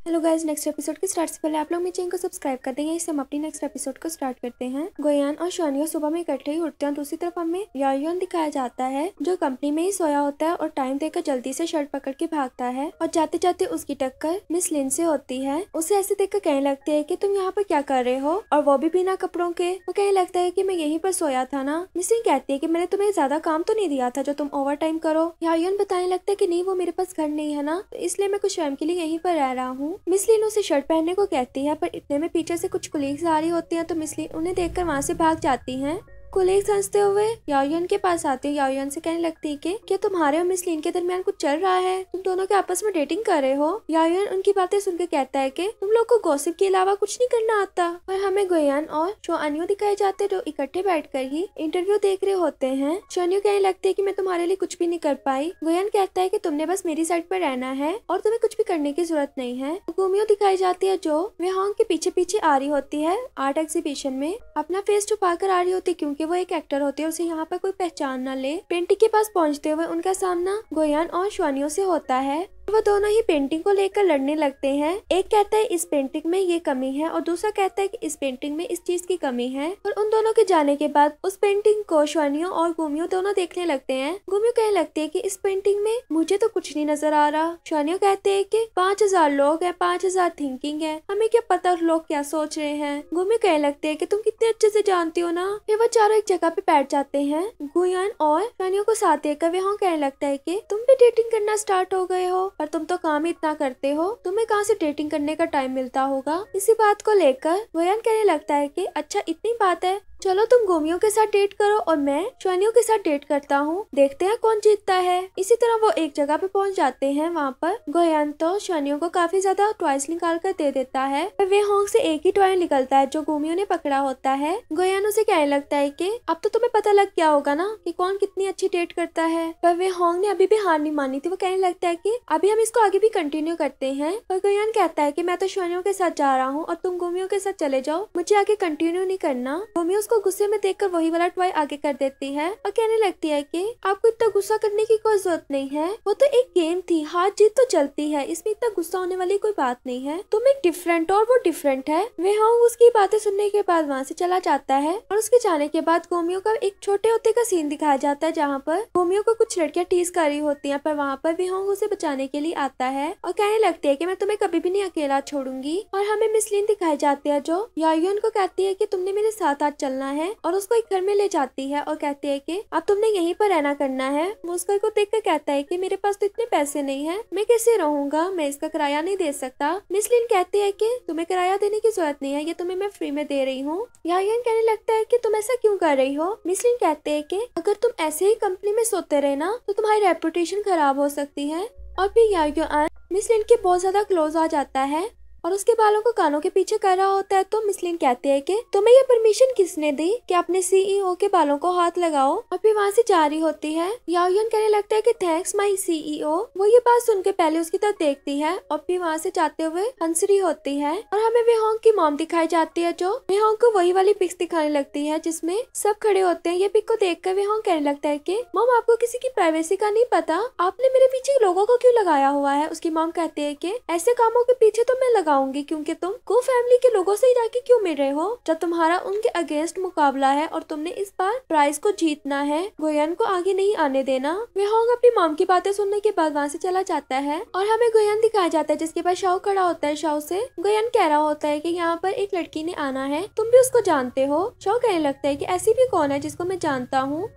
Hello guys, next episode के start से पहले आप लोग मेरे चैनल को सब्सक्राइब कर देंगे। इससे हम अपनी नेक्स्ट एपिसोड को स्टार्ट करते हैं। गोयान और शानिया सुबह में इकट्ठे ही उठते हैं। दूसरी तरफ हमें यायुन दिखाया जाता है जो कंपनी में ही सोया होता है और टाइम देखकर जल्दी से शर्ट पकड़ के भागता है और जाते जाते उसकी टक्कर मिस लिन से होती है। उसे ऐसे देखकर कहने लगती है कि तुम यहाँ पर क्या कर रहे हो, और वो भी बिना कपड़ों के। वो कहने लगता है कि मैं यहीं पर सोया था ना। मिस लिन कहती है कि मैंने तुम्हें ज्यादा काम तो नहीं दिया था जो तुम ओवर टाइम करो। यायुन बताने लगता है कि नहीं, वो मेरे पास घर नहीं है ना, तो इसलिए मैं कुछ टाइम के लिए यहीं पर रह रहा हूँ। मिस लिन उसे शर्ट पहनने को कहती है, पर इतने में पीछे से कुछ कुलीग्स आ रही होती हैं, तो मिस लिन उन्हें देखकर वहाँ से भाग जाती हैं। कुलीग्स हंसते हुए यायुन के पास आते हैं। यायुन से कहने लगती है कि क्या तुम्हारे और मिस लिन के दरमियान कुछ चल रहा है, तुम दोनों के आपस में डेटिंग कर रहे हो। यायुन उनकी बातें सुनकर कहता है कि तुम लोग को गॉसिप के अलावा कुछ नहीं करना आता। और हमें गोयान और शोअन्यू दिखाए जाते हैं जो इकट्ठे बैठकर ही इंटरव्यू देख रहे होते हैं। शोअन्यू कहने लगती है कि मैं तुम्हारे लिए कुछ भी नहीं कर पाई। गोयान कहता है कि तुमने बस मेरी साइड पर रहना है और तुम्हें कुछ भी करने की जरूरत नहीं है। गुमियो दिखाई जाती है जो वेहोंग के पीछे पीछे आ रही होती है आर्ट एग्जीबिशन में। अपना फेस छुपा कर आ रही होती है क्योंकि वो एक एक्टर होती है, उसे यहाँ पर कोई पहचान न ले। पेंटिंग के पास पहुँचते हुए उनका सामना गोयान और शोअन्यू से होता है। वो दोनों ही पेंटिंग को लेकर लड़ने लगते हैं। एक कहता है इस पेंटिंग में ये कमी है और दूसरा कहता है कि इस पेंटिंग में इस चीज की कमी है। और उन दोनों के जाने के बाद उस पेंटिंग को शोअन्यू और गुमियो दोनों देखने लगते हैं। गुमियो कहने लगती है कि इस पेंटिंग में मुझे तो कुछ नहीं नजर आ रहा। शोअन्यू कहते हैं कि 5000 लोग हैं, 5000 थिंकिंग है, हमें क्या पता लोग क्या सोच रहे हैं। गुमियो कहने लगते हैं कि तुम कितने अच्छे से जानती हो ना। फिर वो चारों एक जगह पे बैठ जाते हैं। गुयान और शोअन्यू को साथ देखकर वेहोंग कहने लगता है कि तुम भी डेटिंग करना स्टार्ट हो गए हो, पर तुम तो काम ही इतना करते हो, तुम्हें कहाँ से डेटिंग करने का टाइम मिलता होगा। इसी बात को लेकर गोयान कहने लगता है कि अच्छा इतनी बात है, चलो तुम गुमियो के साथ डेट करो और मैं शोअन्यू के साथ डेट करता हूँ, देखते हैं कौन जीतता है। इसी तरह वो एक जगह पे पहुंच जाते हैं। वहाँ पर गोयान तो शोअन्यू को काफी ज्यादा टॉयज निकाल कर दे देता है। वेहोंग से एक ही टॉय निकलता है जो गुमियो ने पकड़ा होता है। गोयान उसे कहने लगता है कि अब तो तुम्हें पता लग गया होगा ना कि कौन कितनी अच्छी डेट करता है। पर वेहोंग ने अभी भी हार नहीं मानी थी। वो कहने लगता है कि अभी हम इसको आगे भी कंटिन्यू करते हैं। पर गोयान कहता है कि मैं तो शोअन्यू के साथ जा रहा हूँ और तुम गुमियो के साथ चले जाओ, मुझे आगे कंटिन्यू नहीं करना। गुमियो उसको गुस्से में देखकर वही वाला टॉय आगे कर देती है और कहने लगती है कि आपको इतना गुस्सा करने की कोई जरूरत नहीं है, वो तो एक गेम थी, हार जीत तो चलती है, इसमें इतना गुस्सा होने वाली कोई बात नहीं है। तुम एक डिफरेंट और वो डिफरेंट है। वेहोंग उसकी बातें सुनने के बाद वहाँ से चला जाता है और उसके जाने के बाद गोमियो का एक छोटे होते का सीन दिखाया जाता है जहाँ पर गोमियो को कुछ लड़कियां टीज कर रही होती हैं, पर वहाँ पर वेहोंग उसे बचाने के लिए आता है और कहने लगती है कि मैं तुम्हें कभी भी नहीं अकेला छोड़ूंगी। और हमें मिस लिन दिखाई जाती है जो यायुन को कहती है कि तुमने मेरे साथ आज चलना है और उसको एक घर में ले जाती है और कहती है कि अब तुमने यहीं पर रहना करना है। वो उस घर को देखकर कहता है कि मेरे पास तो इतने पैसे नहीं है, मैं कैसे रहूंगा, मैं इसका किराया नहीं दे सकता। मिस लिन कहती है कि तुम्हें किराया देने की जरूरत नहीं है, ये तुम्हें मैं फ्री में दे रही हूँ। यायुन कहने लगता है कि तुम ऐसा क्यों कर रही हो। मिस लिन कहते है कि अगर तुम ऐसे ही कंपनी में सोते रहे ना तो तुम्हारी रेपुटेशन खराब हो सकती है। और फिर यायुन मिस लिन के बहुत ज्यादा क्लोज आ जाता है और उसके बालों को कानों के पीछे कर रहा होता है। तो मिस लिन कहती है कि तुम्हें ये परमिशन किसने दी कि अपने सीईओ के बालों को हाथ लगाओ। और फिर वहाँ से जा रही होती है। यायुन कहने लगता है कि थैंक्स माय सीईओ। वो ये बात सुनकर पहले उसकी तरफ देखती है और फिर वहाँ से जाते हुए हंस रही होती है। और हमें वेहोंग की मॉम दिखाई जाती है जो वेहोंग को वही वाली पिक्स दिखाने लगती है जिसमें सब खड़े होते हैं। ये पिक को देखकर वेहोंग कहने लगता है कि मॉम आपको किसी की प्राइवेसी का नहीं पता, आपने मेरे पीछे लोगों को क्यों लगाया हुआ है। उसकी मॉम कहती है कि ऐसे कामों के पीछे तो मैं लगाऊंगी क्योंकि तुम को फैमिली के लोगों से ही जाके क्यों मिल रहे हो जब तुम्हारा उनके अगेंस्ट मुकाबला है और तुमने इस बार प्राइज को जीतना है, गोयान को आगे नहीं आने देना। वेहोंग अपनी मॉम की बातें सुनने के बाद वहाँ से चला जाता है और हमें गोयान दिखाया जाता है जिसके पास शाओ खड़ा होता है। शाओ से गोयान कह रहा होता है कि यहाँ पर एक लड़की ने आना है, तुम भी उसको जानते हो। शाओ कहने लगता है कि ऐसी भी कौन है जिसको मैं जानता हूँ।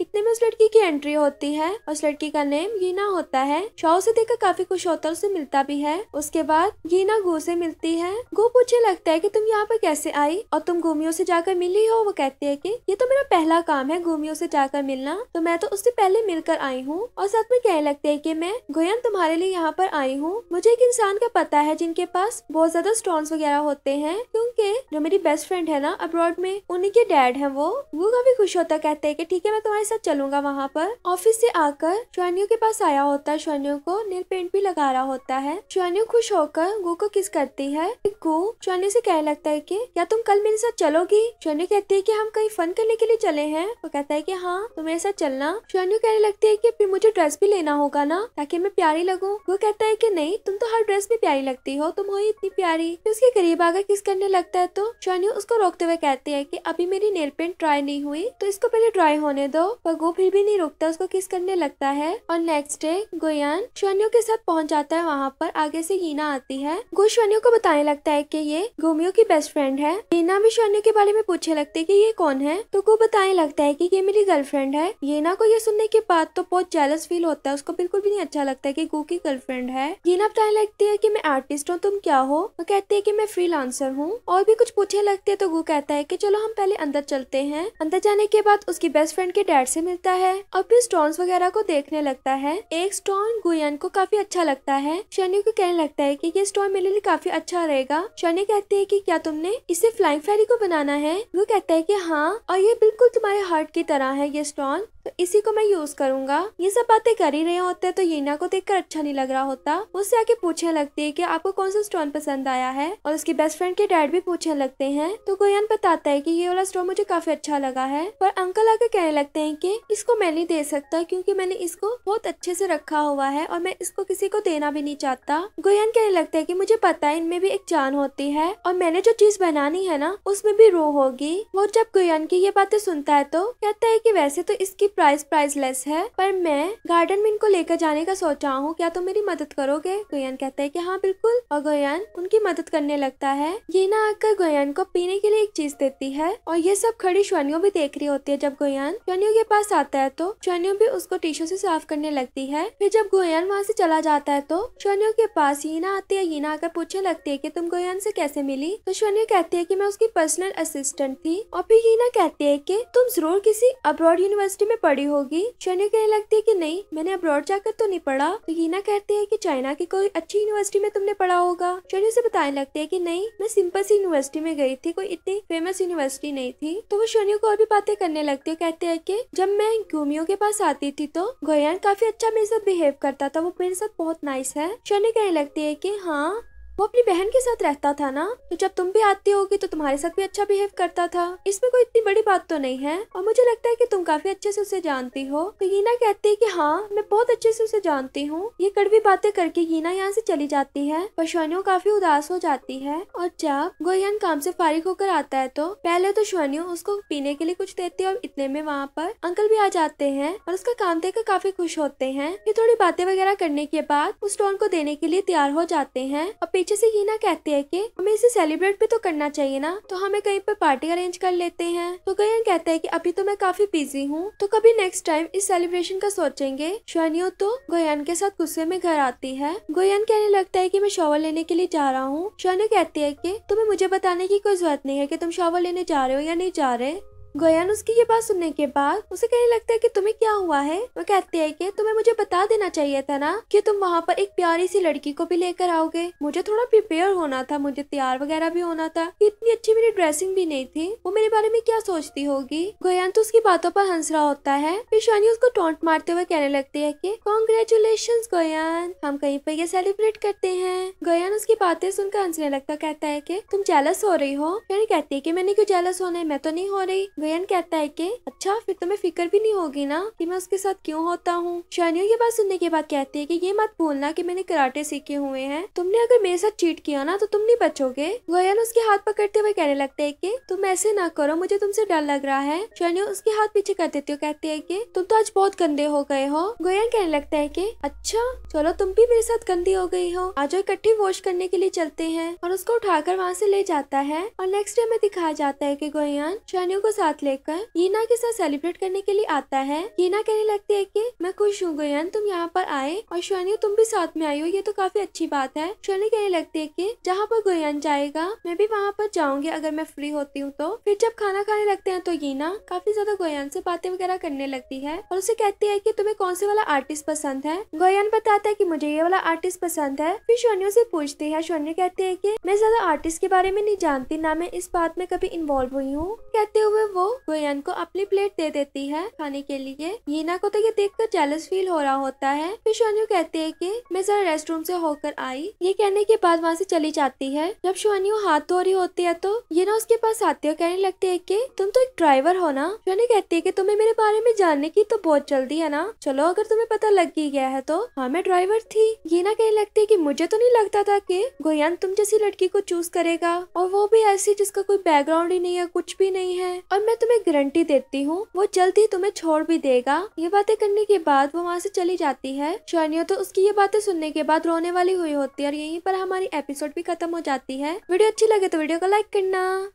इतने में उस लड़की की एंट्री होती है और उस लड़की का नेम गीना होता है। शाओ से देखकर काफी खुश होता है, उससे मिलता भी है। उसके बाद गीना गो से मिलती है। गो पूछने लगता है कि तुम यहाँ पर कैसे आई और तुम गुमियो से जाकर मिली हो। वो कहती है कि ये तो मेरा पहला काम है गुमियो से जाकर मिलना, तो मैं तो उससे पहले मिलकर आई हूँ। और साथ में कहने लगते है कि मैं गोयान तुम्हारे लिए यहाँ पर आई हूँ। मुझे एक इंसान का पता है जिनके पास बहुत ज्यादा स्टोन्स वगैरह होते हैं, क्योंकि जो मेरी बेस्ट फ्रेंड है ना अब्रॉड में, उन्हीं के डैड है वो काफी खुश होता, कहते है कि ठीक है मैं तुम्हारे साथ चलूंगा वहाँ पर। ऑफिस से आकर शुआन्यू के पास आया होता है, शुआन्यू को नेल पेंट भी लगा रहा होता है। शुआन्यू खुश होकर गु को किस करती है। गु शुआन्यू से कहने लगता है कि क्या तुम कल मेरे साथ चलोगी। शुआन्यू कहती है कि हम कहीं फन करने के लिए चले हैं। वो कहता है कि हाँ तुम मेरे साथ चलना। शुआन्यू कहने लगती है कि फिर मुझे ड्रेस भी लेना होगा ना, ताकि मैं प्यारी लगूं। वो कहता है कि नहीं, तुम तो हर ड्रेस में प्यारी लगती हो, तुम हो ही इतनी प्यारी। फिर उसके करीब आकर किस करने लगता है तो शुआन्यू उसको रोकते हुए कहती है कि अभी मेरी नेल पेंट ड्राई नहीं हुई, तो इसको पहले ड्राई होने दो। पर वो फिर भी नहीं रुकता, उसको किस करने लगता है। और नेक्स्ट डे गुयान शुआन्यू के साथ पहुंच जाता है वहाँ पर। आगे से हीना आती है। गु शुआन्यू को बताने लगता है कि ये गुमियो की बेस्ट फ्रेंड है। हीना भी शुआन्यू के बारे में पूछने लगती है कि ये कौन है, तो गु बताने लगता है कि ये मेरी गर्लफ्रेंड है। हीना को ये सुनने के बाद तो बहुत जेलस फील होता है, उसको बिल्कुल भी नहीं अच्छा लगता है कि गु की गर्लफ्रेंड है। हीना बताने लगती है कि मैं आर्टिस्ट हूँ, तुम क्या हो। वो कहती है कि मैं फ्रीलांसर हूँ। और भी कुछ पूछने लगती है तो गु कहता है कि चलो हम पहले अंदर चलते हैं। अंदर जाने के बाद उसकी बेस्ट फ्रेंड के डैड से मिलता है और फिर स्टोन्स वगैरह को देखने लगता है। एक स्टोन गुयान को काफी अच्छा लगता है। शुआन्यू को कहने लगता है कि ये स्टोन मेरे लिए काफी अच्छा रहेगा। शुआन्यू कहती है कि क्या तुमने इसे फ्लाइंग फेरी को बनाना है। वो कहता है कि हाँ, और ये बिल्कुल तुम्हारे हार्ट की तरह है ये स्टोन, तो इसी को मैं यूज करूंगा। ये सब बातें कर ही रहे होते हैं तो हीना को देखकर अच्छा नहीं लग रहा होता। उससे आके पूछने लगती है कि आपको कौन सा स्टोन पसंद आया है। और उसकी बेस्ट फ्रेंड के डैड भी पूछने लगते हैं तो गुयान बताता है कि ये वाला स्टोन मुझे काफी अच्छा लगा है। पर अंकल आके कहने लगते हैं कि इसको मैं नहीं दे सकता, क्योंकि मैंने इसको बहुत अच्छे से रखा हुआ है और मैं इसको किसी को देना भी नहीं चाहता। गुयान कहने लगता है कि मुझे पता है इनमें भी एक जान होती है और मैंने जो चीज बनानी है ना उसमें भी रूह होगी। वो जब गुयान की ये बातें सुनता है तो कहता है कि वैसे तो इसकी प्राइसलेस है, पर मैं गार्डन में इनको लेकर जाने का सोच रहा हूँ, क्या तुम मेरी मदद करोगे। गुयान कहता है कि हाँ बिल्कुल, और गुयान उनकी मदद करने लगता है। हीना आकर गुयान को पीने के लिए एक चीज देती है और ये सब खड़ी शुआन्यू भी देख रही होती है। जब गुयान शुआन्यू के पास आता है तो शुआन्यू भी उसको टिश्यू से साफ करने लगती है। फिर जब गुयान वहाँ से चला जाता है तो शुआन्यू के पास हीना आती है। हीना आकर पूछने लगती है कि तुम गुयान से कैसे मिली। तो शुआन्यू कहती है कि मैं उसकी पर्सनल असिस्टेंट थी। और फिर हीना कहती है कि तुम जरूर किसी अब्रॉड यूनिवर्सिटी में पढ़ी होगी। शुआन्यू कहने लगती है कि नहीं, मैंने अब्रॉड जाकर तो नहीं पढ़ा। तो हीना कहती है कि चाइना की कोई अच्छी यूनिवर्सिटी में तुमने पढ़ा होगा। शुआन्यू से बताने लगती है कि नहीं, मैं सिंपल सी यूनिवर्सिटी में गई थी, कोई इतनी फेमस यूनिवर्सिटी नहीं थी। तो वो शुआन्यू को और भी बातें करने लगती है। कहते हैं कि जब मैं गुमियो के पास आती थी तो गुयान काफी अच्छा मेरे साथ बिहेव करता था, वो मेरे साथ बहुत नाइस है। शुआन्यू कहने लगती है कि हाँ, वो अपनी बहन के साथ रहता था ना, तो जब तुम भी आती होगी तो तुम्हारे साथ भी अच्छा बिहेव करता था। इसमें कोई इतनी बड़ी बात तो नहीं है और मुझे लगता है कि तुम काफी अच्छे से उसे जानती हो। तो हीना कहती है कि हाँ, मैं बहुत अच्छे से उसे जानती हूँ। ये कड़वी बातें करके हीना यहाँ से चली जाती है। पर शुआन्यू काफी उदास हो जाती है। और जब गुयान काम से फारिग होकर आता है तो पहले तो शुआन्यू उसको पीने के लिए कुछ देती है और इतने में वहाँ पर अंकल भी आ जाते हैं और उसका काम देखकर काफी खुश होते हैं। फिर थोड़ी बातें वगैरह करने के बाद उस स्टोन को देने के लिए तैयार हो जाते हैं। और पीछे से हीना कहती है कि हमें इसे सेलिब्रेट भी तो करना चाहिए ना, तो हमें कहीं पर पार्टी अरेंज कर लेते हैं। तो गुयान कहता है कि अभी तो मैं काफी बिजी हूँ, तो कभी नेक्स्ट टाइम इस सेलिब्रेशन का सोचेंगे। शुआन्यू तो गुयान के साथ गुस्से में घर आती है। गुयान कहने लगता है कि मैं शॉवर लेने के लिए जा रहा हूँ। शुआन्यू कहती है कि तुम्हें मुझे बताने की कोई जरूरत नहीं है कि तुम शॉवर लेने जा रहे हो या नहीं जा रहे। गुयान उसकी ये बात सुनने के बाद उसे कहने लगता है कि तुम्हें क्या हुआ है। वो कहती है कि तुम्हें मुझे बता देना चाहिए था ना कि तुम वहाँ पर एक प्यारी सी लड़की को भी लेकर आओगे। मुझे थोड़ा प्रिपेयर होना था, मुझे तैयार वगैरह भी होना था। इतनी अच्छी मेरी ड्रेसिंग भी नहीं थी, वो मेरे बारे में क्या सोचती होगी। गुयान तो उसकी बातों पर हंस रहा होता है। फिर शुआन्यू उसको टोंट मारते हुए कहने लगती है कि कांग्रेचुलेशंस गुयान, हम कहीं पर ये सेलिब्रेट करते हैं। गुयान उसकी बातें सुनकर हंसने लगता, कहता है कि तुम जेलस हो रही हो। शुआन्यू कहती है कि मैंने क्यों जेलस होना है, मैं तो नहीं हो रही। गुयान कहता है कि अच्छा, फिर तुम्हें फिक्र भी नहीं होगी ना कि मैं उसके साथ क्यों होता हूँ। शुआन्यू ये बात सुनने के बाद कहती है कि ये मत भूलना कि मैंने कराटे सीखे हुए हैं, तुमने अगर मेरे साथ चीट किया ना तो तुम नहीं बचोगे। गुयान उसके हाथ पकड़ते हुए कहने लगते है कि तुम ऐसे ना करो, मुझे तुमसे डर लग रहा है। शुआन्यू उसके हाथ पीछे कर देती हो, कहती है कि तुम तो आज बहुत गंदे हो गए हो। गुयान कहने लगता है कि अच्छा चलो, तुम भी मेरे साथ गंदी हो गई हो, आज इकट्ठी वॉश करने के लिए चलते हैं। और उसको उठाकर वहाँ से ले जाता है। और नेक्स्ट डे में दिखाया जाता है कि गुयान शुआन्यू को साथ लेकर हीना के साथ सेलिब्रेट करने के लिए आता है। हीना कहने लगती है कि मैं खुश हूँ गुयान, तुम यहाँ पर आए और शुआन्यू तुम भी साथ में आई हो, ये तो काफी अच्छी बात है। शुआन्यू कहने लगती है कि जहाँ पर गुयान जाएगा मैं भी वहाँ पर जाऊंगी अगर मैं फ्री होती हूँ तो। फिर जब खाना खाने लगते हैं तो हीना काफी ज्यादा गुयान से बातें वगैरह करने लगती है और उसे कहती है कि तुम्हें कौन से वाला आर्टिस्ट पसंद है। गुयान बताता है कि मुझे ये वाला आर्टिस्ट पसंद है। फिर शुआन्यू से पूछती है। शुआन्यू कहती है कि मैं ज्यादा आर्टिस्ट के बारे में नहीं जानती, ना मैं इस बात में कभी इन्वॉल्व हुई हूँ। कहते हुए वो वो गोयान को अपनी प्लेट दे देती है खाने के लिए। यीना को तो ये देखकर जेलस फील हो रहा होता है। फिर शुआन्यू कहती है कि मैं जरा रेस्टरूम से होकर आई। ये कहने के बाद वहाँ से चली जाती है। जब शुआन्यू हाथ धो रही होती है तो यीना उसके पास आती है, कहने लगती है कि तुम तो एक ड्राइवर हो ना। शुआन्यू कहती है कि तुम्हें मेरे बारे में जानने की तो बहुत जल्दी है ना, चलो अगर तुम्हें पता लग ही गया है तो। हाँ, मैं ड्राइवर थी। यीना कहने लगती है कि मुझे तो नहीं लगता था कि गोयान तुम जैसी लड़की को चूज करेगा, और वो भी ऐसी जिसका कोई बैकग्राउंड ही नहीं है, कुछ भी नहीं है। और मैं तुम्हें गारंटी देती हूँ वो जल्द ही तुम्हें छोड़ भी देगा। ये बातें करने के बाद वो वहाँ से चली जाती है। शुआन्यू तो उसकी ये बातें सुनने के बाद रोने वाली हुई होती है और यहीं पर हमारी एपिसोड भी खत्म हो जाती है। वीडियो अच्छी लगे तो वीडियो को लाइक करना।